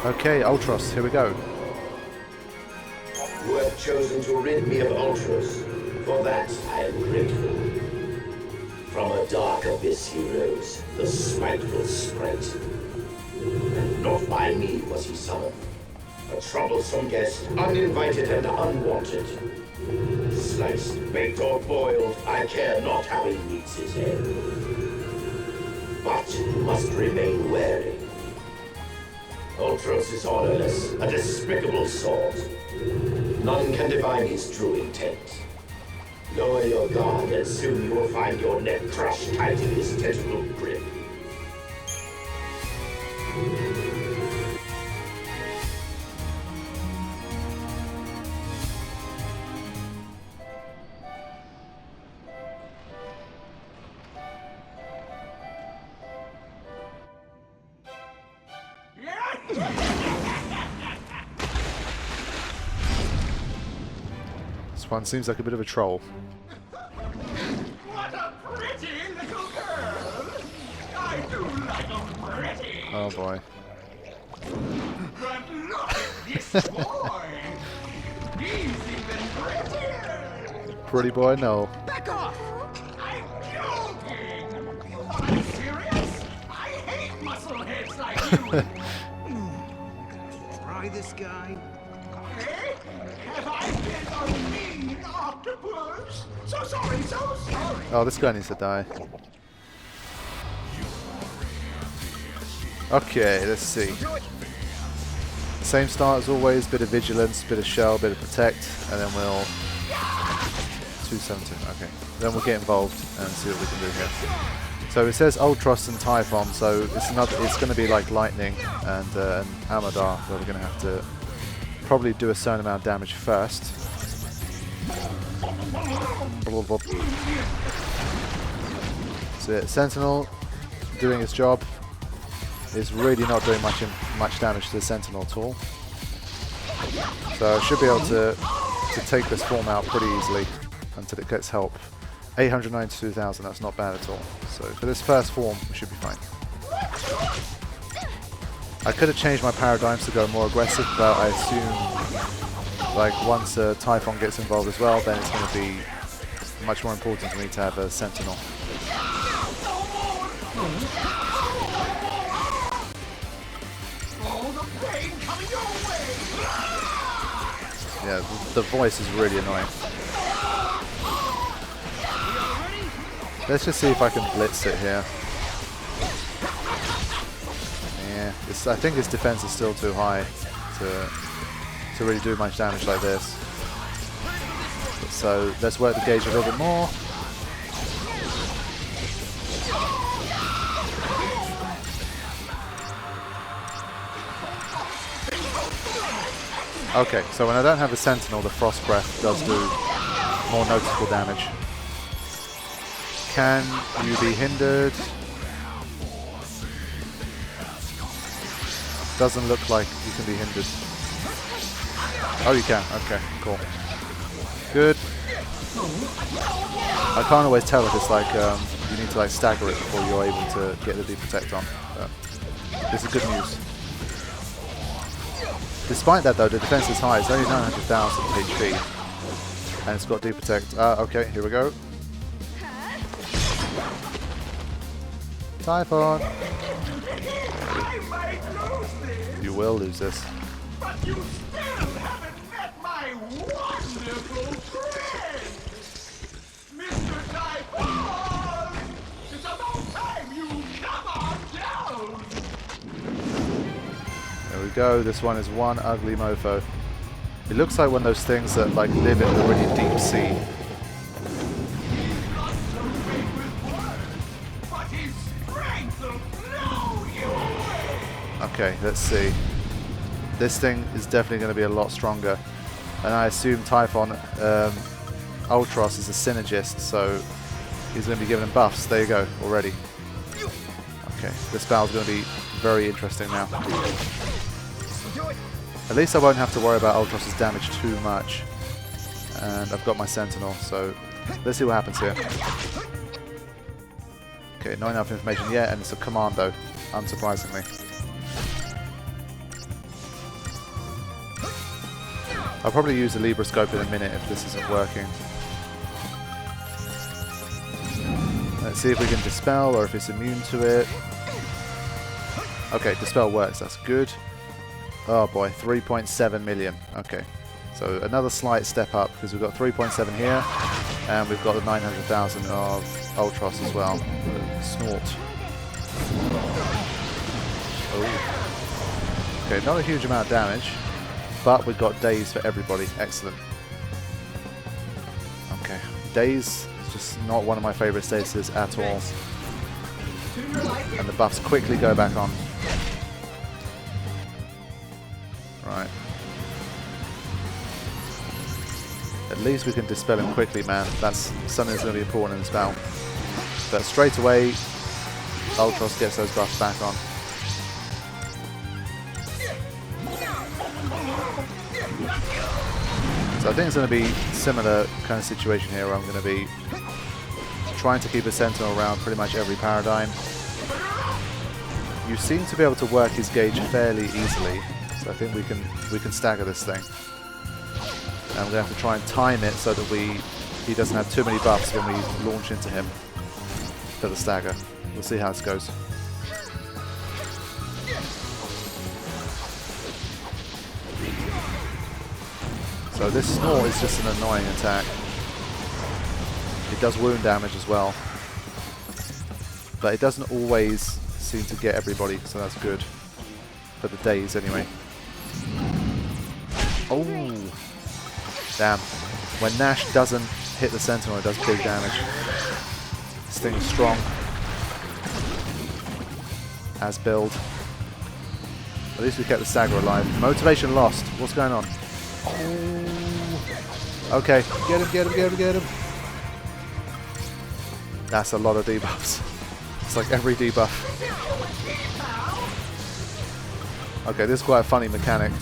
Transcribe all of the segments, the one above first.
Okay, Ultros, here we go. You have chosen to rid me of Ultros. For that, I am grateful. From a dark abyss he rose, the spiteful sprite. And not by me was he summoned. A troublesome guest, uninvited and unwanted. Sliced, baked or boiled, I care not how he meets his end. But you must remain wary. Ultros is honorless, a despicable sort. None can divine his true intent. Lower your guard, and soon you will find your neck crushed tight in his tentacle grip. This one seems like a bit of a troll. What a pretty little girl! I do like a pretty. Oh boy. But look at this boy! He's even prettier! Pretty boy, no. Back off! I'm joking! Are you serious? I hate muscleheads like you! Try this guy. Eh? Have I been a mean octopus? So sorry, so sorry! Oh, this guy needs to die. Okay, let's see. Same start as always, bit of vigilance, bit of shell, bit of protect, and then we'll... 272, okay. Then we'll get involved and see what we can do here. So it says Ultros and Typhon, so it's going to be like Lightning and Amadar, where we're going to have to probably do a certain amount of damage first. So yeah, Sentinel doing his job is really not doing much damage to the Sentinel at all. So I should be able to take this form out pretty easily until it gets help. 892,000, that's not bad at all. So for this first form, we should be fine. I could have changed my paradigms to go more aggressive, but I assume like once Typhon gets involved as well, then it's going to be much more important for me to have a Sentinel. Yeah, the voice is really annoying. Let's just see if I can blitz it here. Yeah, I think his defense is still too high to really do much damage like this. So let's work the gauge a little bit more. Okay, so when I don't have a Sentinel, the Frost Breath does do more noticeable damage. Can you be hindered? Doesn't look like you can be hindered. Oh, you can. Okay, cool. Good. I can't always tell if it's like you need to like stagger it before you're able to get the deep protect on. But this is good news. Despite that though, the defense is high. It's only 900,000 HP. And it's got deep protect. Okay, here we go. Typhon! You will lose this. But you still haven't met my wonderful friend! Mr. Typhon! It's about time you come on down! There we go, this one is one ugly mofo. It looks like one of those things that like live in a really deep sea. Okay, let's see. This thing is definitely going to be a lot stronger. And I assume Typhon Ultros is a synergist, so he's going to be given buffs. There you go, already. Okay, this battle's going to be very interesting now. At least I won't have to worry about Ultros' damage too much. And I've got my Sentinel, so let's see what happens here. Okay, not enough information yet, and it's a commando, unsurprisingly. I'll probably use the Libra scope in a minute if this isn't working. Let's see if we can dispel or if it's immune to it. Okay, dispel works, that's good. Oh boy, 3.7 million. Okay, so another slight step up because we've got 3.7 here and we've got the 900,000 of Ultros as well. Snort. Oh. Okay, not a huge amount of damage, but we've got daze for everybody. Excellent. Okay, daze is just not one of my favourite statuses at all. And the buffs quickly go back on. Right. At least we can dispel him quickly, man. That's something that's going to be important in this battle. But straight away, Ultros gets those buffs back on. So I think it's going to be similar kind of situation here where I'm going to be trying to keep a Sentinel around pretty much every paradigm. You seem to be able to work his gauge fairly easily, so I think we can stagger this thing. And we're going to have to try and time it so that he doesn't have too many buffs when we launch into him for the stagger. We'll see how this goes. So this snort is just an annoying attack. It does wound damage as well, but it doesn't always seem to get everybody, so that's good for the days anyway. Oh, damn! When Nash doesn't hit the Sentinel, it does big damage. This thing is strong as build. At least we kept the stagger alive. Motivation lost. What's going on? Oh. Okay, get him, get him, get him, get him. That's a lot of debuffs. It's like every debuff. Okay, this is quite a funny mechanic.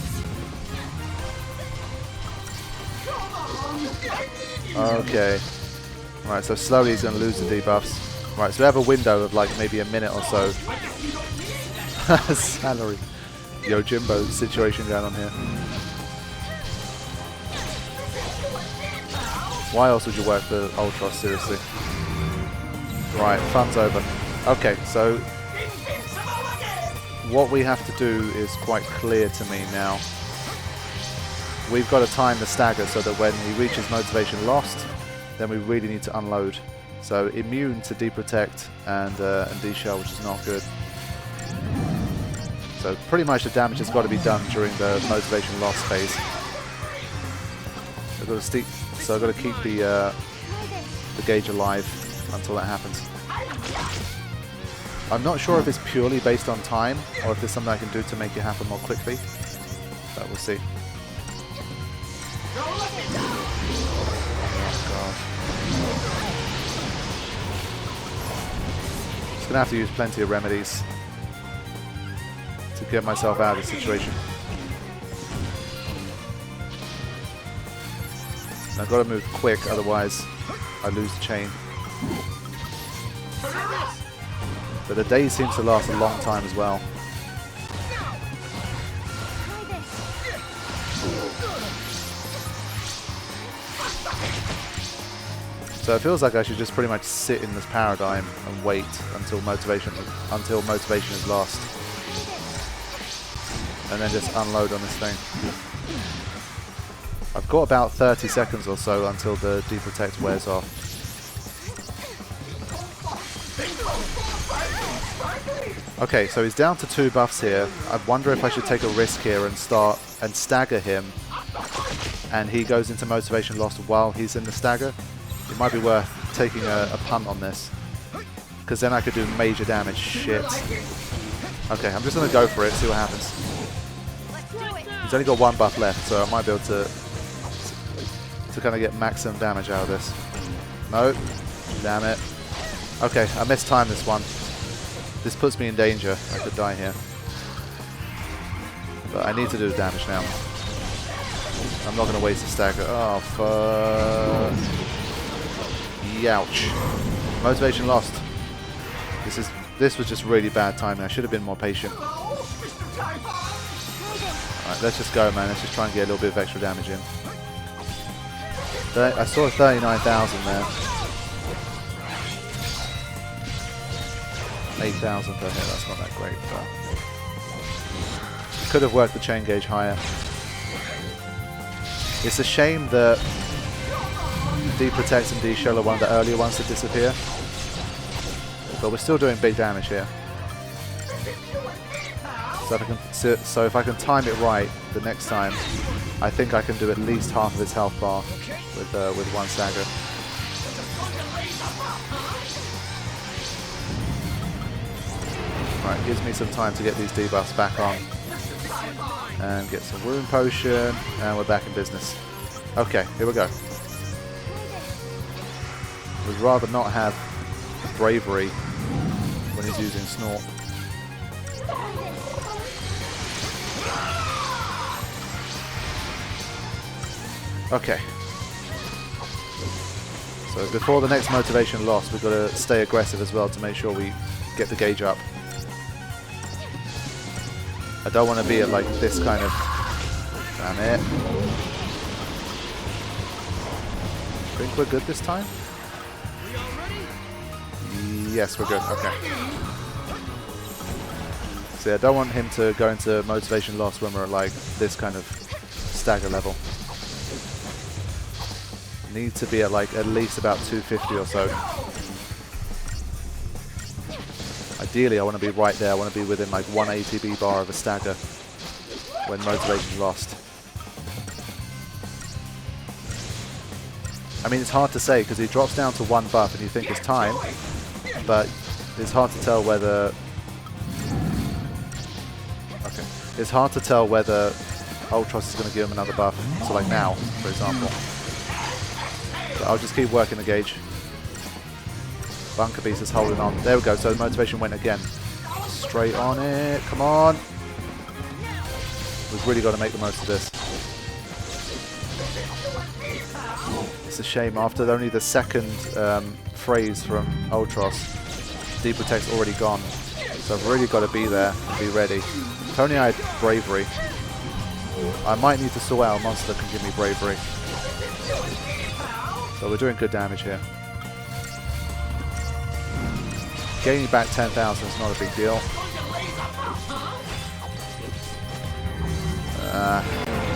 Okay. Right, so slowly he's going to lose the debuffs. Right, so we have a window of like maybe a minute or so. Salary. Yojimbo situation going on here. Why else would you work for Ultros, seriously? Right, fun's over. Okay, so what we have to do is quite clear to me now. We've got to time the stagger so that when he reaches motivation lost, then we really need to unload. So immune to deprotect and deshell, which is not good. So pretty much the damage has got to be done during the motivation loss phase. So I've got to keep the gauge alive until that happens. I'm not sure if it's purely based on time or if there's something I can do to make it happen more quickly, but we'll see. Oh god. Just gonna have to use plenty of remedies to get myself out of the situation. And I've got to move quick, otherwise I lose the chain. But the day seems to last a long time as well. So it feels like I should just pretty much sit in this paradigm and wait until motivation is lost. And then just unload on this thing. I've got about 30 seconds or so until the deprotect wears off. Okay, so he's down to 2 buffs here. I wonder if I should take a risk here and start and stagger him, and he goes into motivation lost while he's in the stagger. It might be worth taking a punt on this, because then I could do major damage. Shit. Okay, I'm just going to go for it, see what happens. He's only got 1 buff left, so I might be able to kind of get maximum damage out of this. No. Damn it. Okay, I mistimed this one. This puts me in danger. I could die here. But I need to do the damage now. I'm not going to waste a stagger. Oh, fuck. Youch. Motivation lost. This was just really bad timing. I should have been more patient. Alright, Let's just go, man. Let's just try and get a little bit of extra damage in. I saw 39,000 there. 8,000 per hit. That's not that great, but could have worked the chain gauge higher. It's a shame that D-Protect and D-Shell are one of the earlier ones to disappear. But we're still doing big damage here. So if I can time it right the next time, I think I can do at least half of its health bar with one stagger. Right, gives me some time to get these debuffs back on. And get some wound potion, and we're back in business. Okay, here we go. Would rather not have bravery when he's using Snort. Okay. So before the next motivation loss, we've got to stay aggressive as well to make sure we get the gauge up. I don't want to be at like this kind of... Damn it. Think we're good this time? Yes, we're good. Okay. So yeah, I don't want him to go into motivation loss when we're at like this kind of stagger level. Need to be at like at least about 250 or so. Ideally, I want to be right there. I want to be within like 1 ATB bar of a stagger when motivation lost. I mean, it's hard to say because he drops down to 1 buff and you think it's time, but it's hard to tell whether... Okay. It's hard to tell whether Ultros is going to give him another buff. So like now, for example. But I'll just keep working the gauge. Bunker Beast is holding on. There we go. So the motivation went again. Straight on it. Come on. We've really got to make the most of this. It's a shame. After only the second phrase from Ultros, D-Protect's already gone. So I've really got to be there and be ready. If only I had bravery. I might need to sort out a monster that can give me bravery. So we're doing good damage here. Gaining back 10,000 is not a big deal.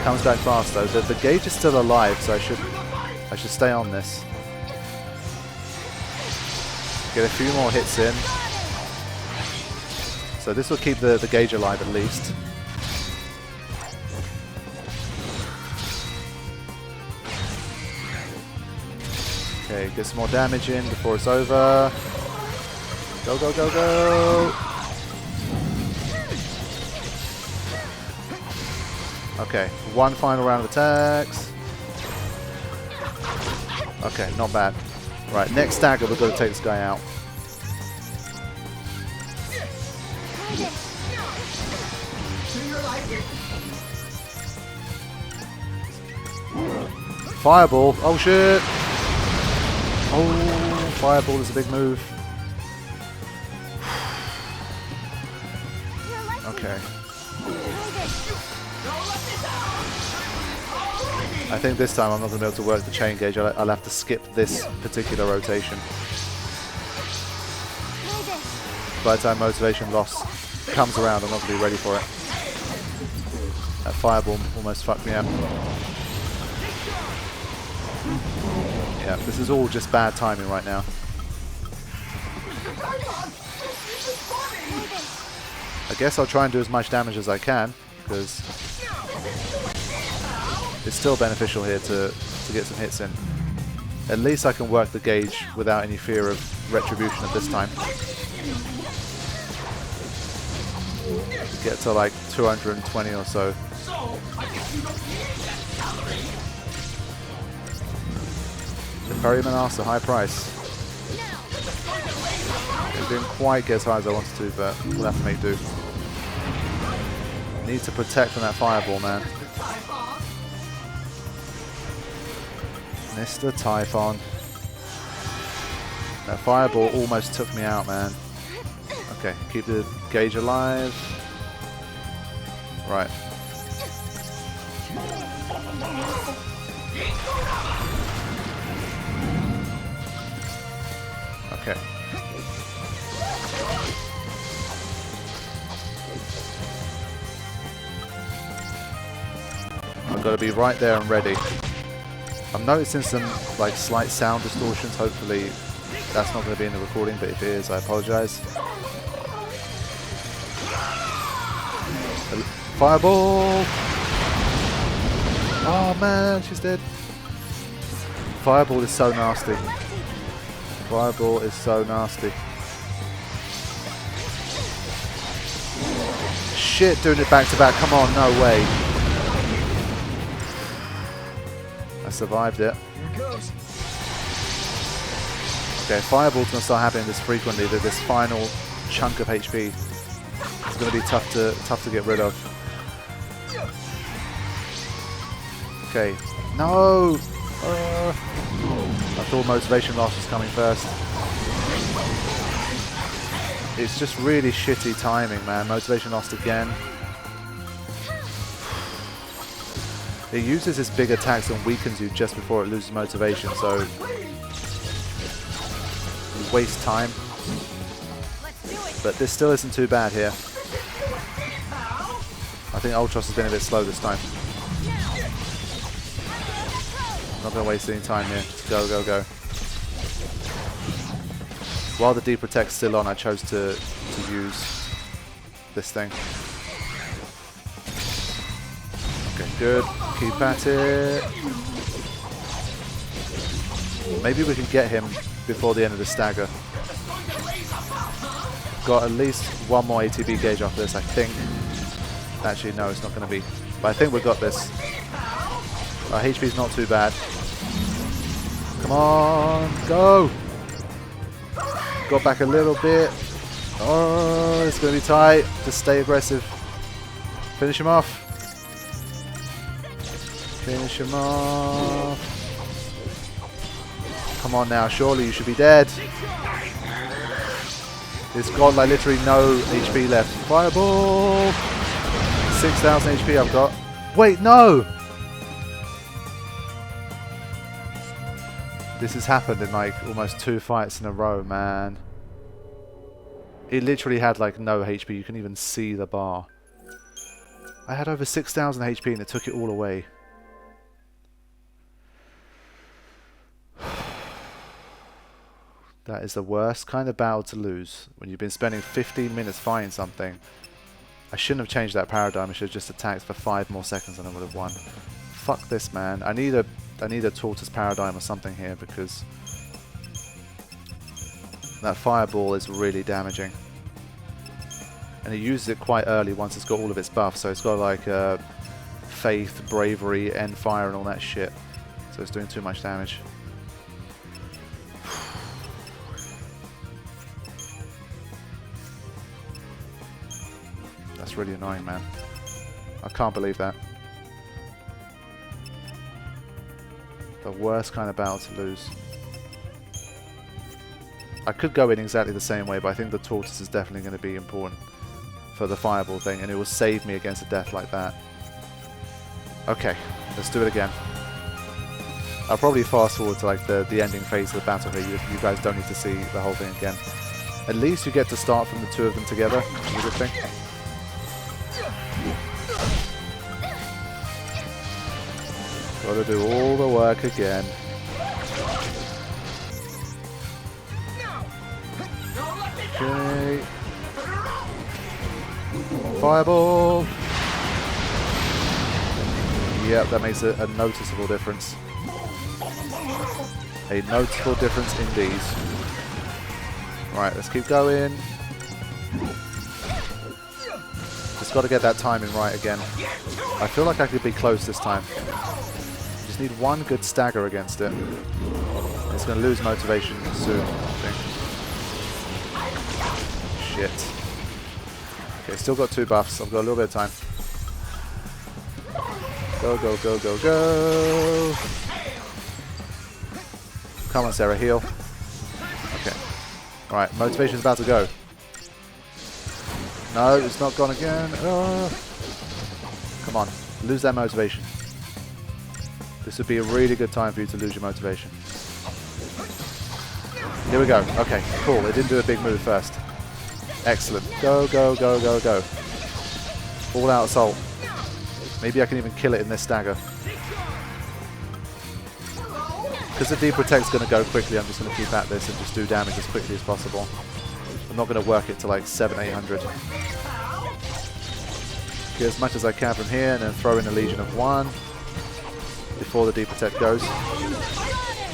Comes back fast though. The gauge is still alive, so I should stay on this. Get a few more hits in. So this will keep the gauge alive at least. Okay, get some more damage in before it's over. Go, go, go, go! Okay, one final round of attacks. Okay, not bad. Right, next stagger, we've got to take this guy out. Fireball! Oh shit! Oh, Fireball is a big move. Okay. I think this time I'm not going to be able to work the chain gauge. I'll have to skip this particular rotation. By the time motivation loss comes around, I'm not going to be ready for it. That Fireball almost fucked me up. Yeah, this is all just bad timing right now. I guess I'll try and do as much damage as I can, because it's still beneficial here to get some hits in. At least I can work the gauge without any fear of retribution at this time. Get to like 220 or so. The Ferryman asked a high price. It didn't quite get as high as I wanted to, but we'll have to make do. Need to protect from that Fireball, man. Mr. Typhon. That Fireball almost took me out, man. Okay, keep the gauge alive. Right. Okay. I've got to be right there and ready. I'm noticing some like slight sound distortions. Hopefully that's not going to be in the recording, but if it is, I apologize. Fireball! Oh man, she's dead. Fireball is so nasty. Fireball is so nasty. Shit, doing it back to back. Come on, no way. I survived it. Okay, Fireball's going to start happening this frequently. That this final chunk of HP is going to be tough to get rid of. Okay, no! I thought motivation loss was coming first. It's just really shitty timing, man. Motivation lost again. It uses its big attacks and weakens you just before it loses motivation, so you waste time. But this still isn't too bad here. I think Ultros has been a bit slow this time. Not going to waste any time here. Just go, go, go. While the deep protect's still on, I chose to use this thing. Okay, good. Keep at it. Maybe we can get him before the end of the stagger. Got at least one more ATB gauge off this, I think. Actually, no, it's not going to be. But I think we've got this. Our HP's not too bad. Come on, go! Got back a little bit. Oh, it's going to be tight. Just stay aggressive. Finish him off. Finish him off. Come on now, surely you should be dead. It's got like literally no HP left. Fireball! 6,000 HP I've got. Wait, no! This has happened in like almost 2 fights in a row, man. It literally had like no HP. You can even see the bar. I had over 6,000 HP and it took it all away. That is the worst kind of battle to lose. When you've been spending 15 minutes fighting something. I shouldn't have changed that paradigm. I should have just attacked for 5 more seconds and I would have won. Fuck this, man. I need a tortoise paradigm or something here because that fireball is really damaging. And he uses it quite early once it's got all of its buffs. So it's got like faith, bravery, end fire and all that shit. So it's doing too much damage. That's really annoying, man. I can't believe that. The worst kind of battle to lose. I could go in exactly the same way, but I think the tortoise is definitely going to be important for the fireball thing, and it will save me against a death like that. Okay, let's do it again. I'll probably fast forward to like the ending phase of the battle here. You guys don't need to see the whole thing again. At least you get to start from the two of them together. That's a good thing. Gotta do all the work again. Okay. Fireball! Yep, that makes a noticeable difference. A noticeable difference indeed. Right, let's keep going. Just got to get that timing right again. I feel like I could be close this time. Just need one good stagger against it. It's going to lose motivation soon, I think. Shit. Okay, still got 2 buffs. I've got a little bit of time. Go, go, go, go, go. Come on, Sarah, heal. Okay. Alright, motivation's about to go. No, it's not gone again. Oh. Come on, lose that motivation. This would be a really good time for you to lose your motivation. Here we go. Okay, cool. It didn't do a big move first. Excellent. Go, go, go, go, go. All out assault. Maybe I can even kill it in this stagger. Because the deep protect's going to go quickly, I'm just going to keep at this and just do damage as quickly as possible. I'm not going to work it to like 700-800. Get as much as I can from here and then throw in a Legion of 1 before the deep protect goes.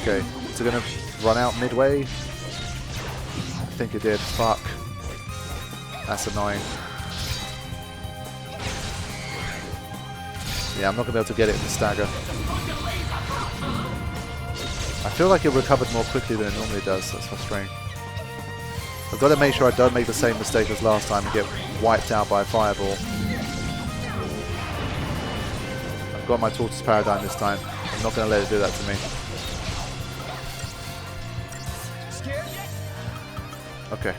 Okay, is it going to run out midway? I think it did. Fuck. That's annoying. Yeah, I'm not going to be able to get it in the stagger. I feel like it recovered more quickly than it normally does. That's frustrating. I've got to make sure I don't make the same mistake as last time and get wiped out by a fireball. I've got my Tortoise Paradigm this time. I'm not going to let it do that to me. Okay.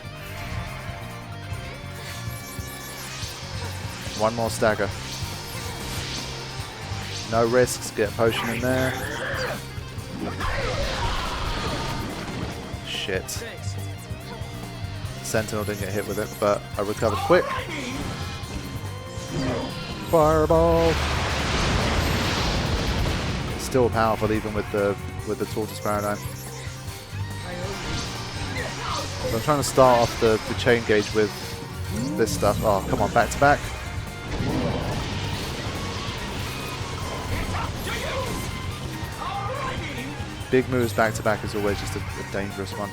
One more stagger. No risks. Get a potion in there. Shit. Sentinel didn't get hit with it, but I recovered quick. Fireball. Still powerful even with the Tortoise Paradigm. So I'm trying to start off the chain gauge with this stuff. Oh, come on, back to back. Big moves back to back is always just a dangerous one.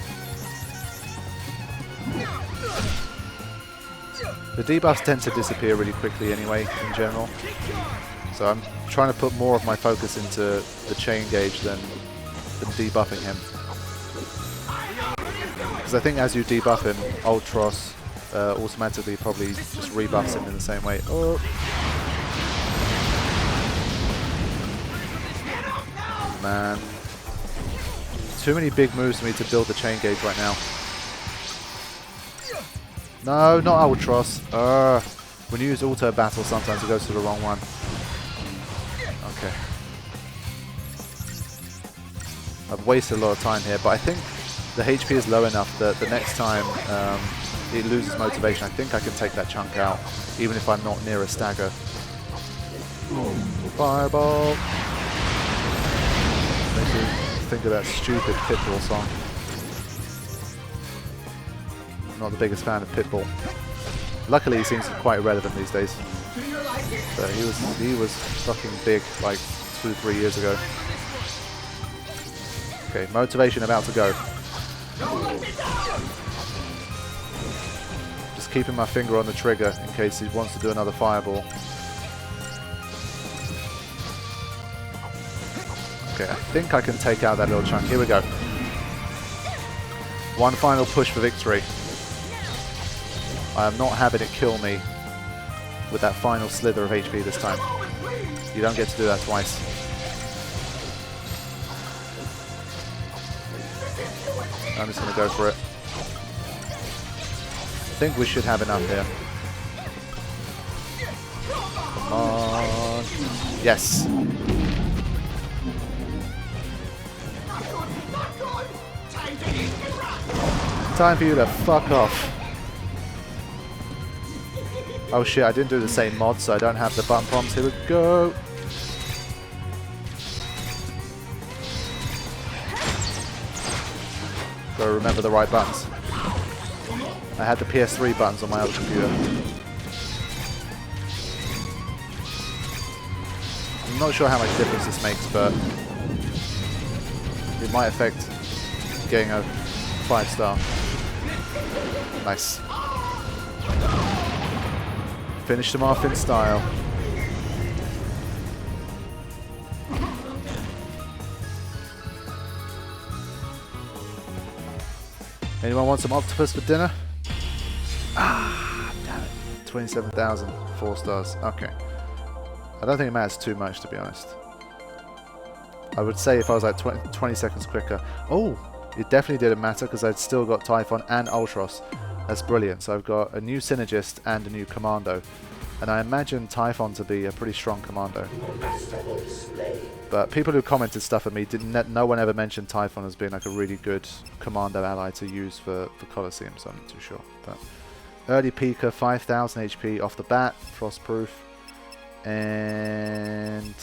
The debuffs tend to disappear really quickly anyway, in general. So I'm trying to put more of my focus into the chain gauge than debuffing him. Because I think as you debuff him, Ultros automatically probably just rebuffs him in the same way. Oh. Man. Too many big moves for me to build the chain gauge right now. No, not Ultros. When you use auto battle, sometimes it goes to the wrong one. Okay. I've wasted a lot of time here, but I think the HP is low enough that the next time it loses motivation, I think I can take that chunk out, even if I'm not near a stagger. Fireball. Makes me think of that stupid Pitbull song. I'm not the biggest fan of Pitbull. Luckily, he seems quite irrelevant these days. But he was fucking big like 2-3 years ago. Okay, motivation about to go. Just keeping my finger on the trigger in case he wants to do another fireball. Okay, I think I can take out that little chunk. Here we go. One final push for victory. I am not having it kill me with that final slither of HP this time. You don't get to do that twice. I'm just going to go for it. I think we should have enough here. Come on. Yes. Time for you to fuck off. Oh shit, I didn't do the same mod, so I don't have the button prompts. Here we go. Gotta remember the right buttons. I had the PS3 buttons on my other computer. I'm not sure how much difference this makes, but it might affect getting a 5-star. Nice. Finished him off in style. Anyone want some octopus for dinner? Ah, damn it. 27,000, 4 stars. Okay. I don't think it matters too much, to be honest. I would say if I was like 20 seconds quicker. Oh, it definitely didn't matter because I'd still got Typhon and Ultros. That's brilliant. So I've got a new Synergist and a new Commando. And I imagine Typhon to be a pretty strong Commando. But people who commented stuff at me, no one ever mentioned Typhon as being like a really good commando ally to use for Coliseum, so I'm not too sure. But early Pika, 5000 HP off the bat, frostproof, and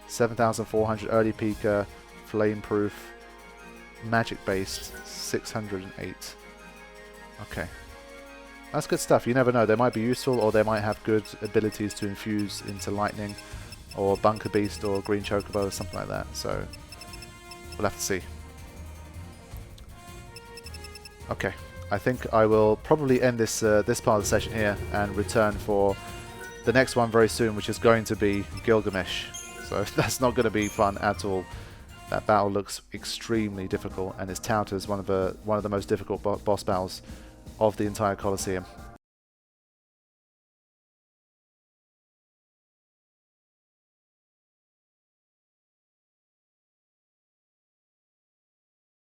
7400 early Pika, flameproof, magic based, 608. Okay. That's good stuff. You never know. They might be useful, or they might have good abilities to infuse into lightning, or bunker beast, or green chocobo, or something like that. So we'll have to see. Okay, I think I will probably end this this part of the session here and return for the next one very soon, which is going to be Gilgamesh. So that's not going to be fun at all. That battle looks extremely difficult, and is touted as one of the most difficult boss battles of the entire Coliseum.